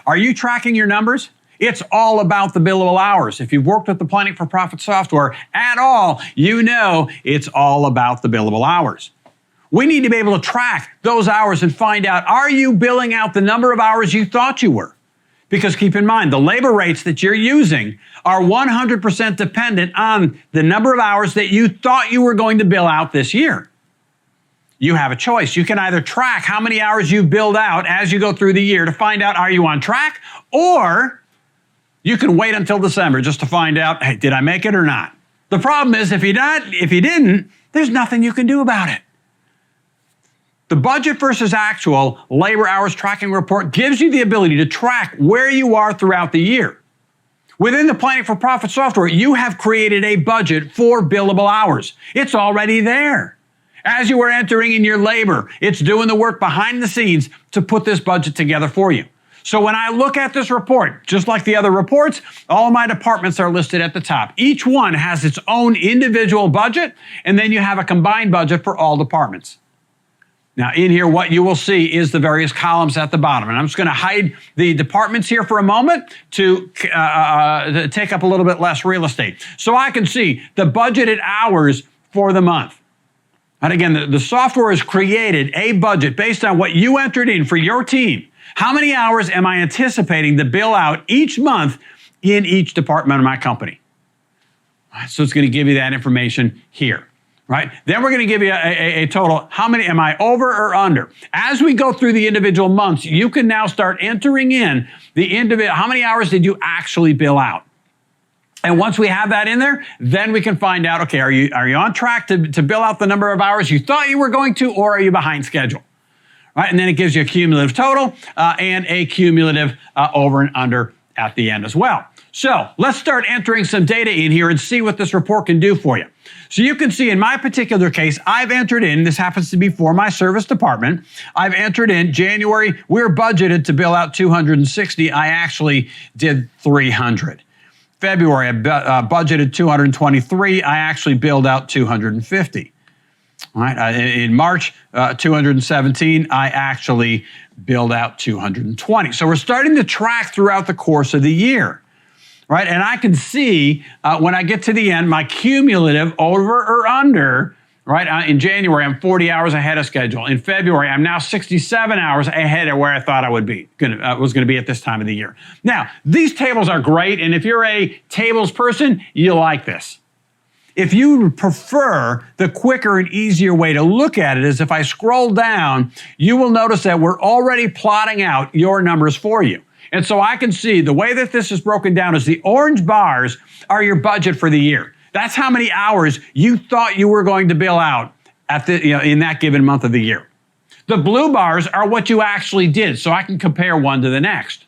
Are you tracking your numbers? It's all about the billable hours. If you've worked with the Planning for Profit software at all, you know it's all about the billable hours. We need to be able to track those hours and find out, are you billing out the number of hours you thought you were? Because keep in mind, the labor rates that you're using are 100% dependent on the number of hours that you thought you were going to bill out this year. You have a choice. You can either track how many hours you billed out as you go through the year to find out, are you on track? Or you can wait until December just to find out, hey, did I make it or not? The problem is if you didn't, there's nothing you can do about it. The budget versus actual labor hours tracking report gives you the ability to track where you are throughout the year. Within the Planning for Profit software, you have created a budget for billable hours. It's already there. As you are entering in your labor, it's doing the work behind the scenes to put this budget together for you. So when I look at this report, just like the other reports, all my departments are listed at the top. Each one has its own individual budget, and then you have a combined budget for all departments. Now in here, what you will see is the various columns at the bottom. And I'm just going to hide the departments here for a moment to take up a little bit less real estate. So I can see the budgeted hours for the month. And again, the software has created a budget based on what you entered in for your team. How many hours am I anticipating to bill out each month in each department of my company? So it's going to give you that information here. Right? Then we're going to give you a total. How many am I over or under? As we go through the individual months, you can now start entering in the individual. How many hours did you actually bill out? And once we have that in there, then we can find out, okay, are you on track to bill out the number of hours you thought you were going to, or are you behind schedule? Right? And then it gives you a cumulative total and a cumulative over and under at the end as well. So let's start entering some data in here and see what this report can do for you. So you can see in my particular case, I've entered in, this happens to be for my service department, I've entered in January, we're budgeted to bill out 260, I actually did 300. February, I budgeted 223, I actually billed out 250. All right, in March 217, I actually billed out 220. So we're starting to track throughout the course of the year. Right, and I can see when I get to the end, my cumulative over or under, right, in January, I'm 40 hours ahead of schedule. In February, I'm now 67 hours ahead of where I thought I would be, was going to be at this time of the year. Now, these tables are great, and if you're a tables person, you'll like this. If you prefer the quicker and easier way to look at it is if I scroll down, you will notice that we're already plotting out your numbers for you. And so I can see the way that this is broken down is the orange bars are your budget for the year. That's how many hours you thought you were going to bill out at in that given month of the year. The blue bars are what you actually did, so I can compare one to the next.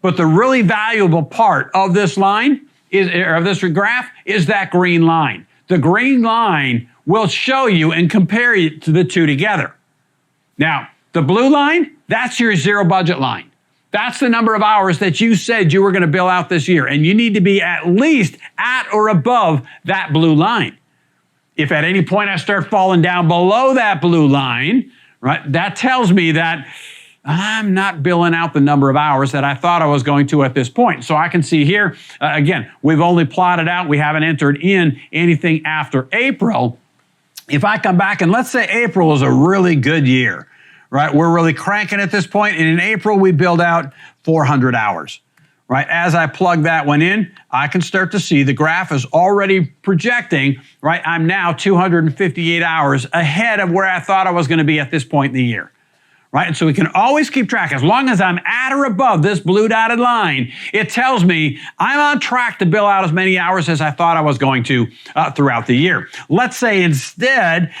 But the really valuable part of this line of this graph is that green line. The green line will show you and compare the two together. Now, the blue line, that's your zero budget line. That's the number of hours that you said you were going to bill out this year. And you need to be at least at or above that blue line. If at any point I start falling down below that blue line, right, that tells me that I'm not billing out the number of hours that I thought I was going to at this point. So I can see here, again, we've only plotted out, we haven't entered in anything after April. If I come back and let's say April was a really good year, right? We're really cranking at this point, and in April, we billed out 400 hours, right? As I plug that one in, I can start to see the graph is already projecting, right? I'm now 258 hours ahead of where I thought I was going to be at this point in the year, right? And so we can always keep track. As long as I'm at or above this blue dotted line, it tells me I'm on track to bill out as many hours as I thought I was going to throughout the year. Let's say instead,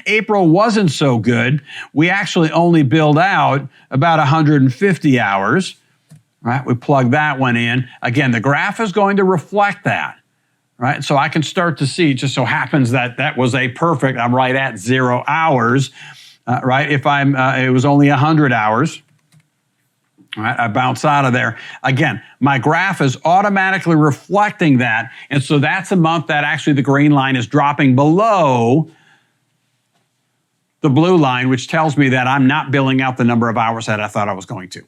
April wasn't so good. We actually only billed out about 150 hours, right? We plug that one in. Again, the graph is going to reflect that. Right, so I can start to see, just so happens that that was a perfect, I'm right at 0 hours. Right, if it was only 100 hours, right, I bounce out of there. Again, my graph is automatically reflecting that, and so that's a month that actually the green line is dropping below the blue line, which tells me that I'm not billing out the number of hours that I thought I was going to.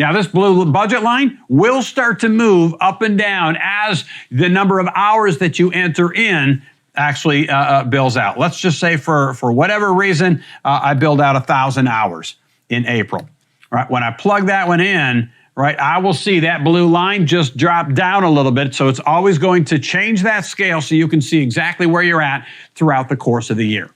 Now, this blue budget line will start to move up and down as the number of hours that you enter in actually bills out. Let's just say for whatever reason, I billed out 1,000 hours in April. Right? When I plug that one in, right, I will see that blue line just drop down a little bit. So it's always going to change that scale so you can see exactly where you're at throughout the course of the year.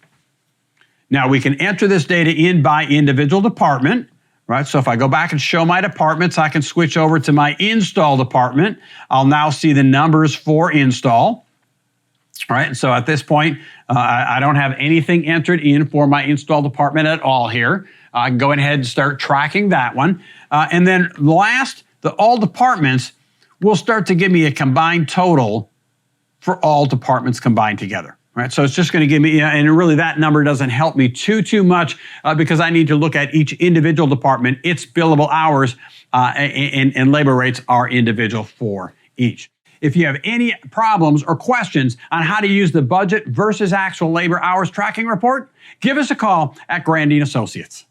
Now, we can enter this data in by individual department. Right, so if I go back and show my departments, I can switch over to my install department. I'll now see the numbers for install. All right, and so at this point, I don't have anything entered in for my install department at all here. I can go ahead and start tracking that one. And then last, all departments will start to give me a combined total for all departments combined together. Right, so it's just going to give me, and really that number doesn't help me too much because I need to look at each individual department, its billable hours, and labor rates are individual for each. If you have any problems or questions on how to use the budget versus actual labor hours tracking report, give us a call at Grandy & Associates.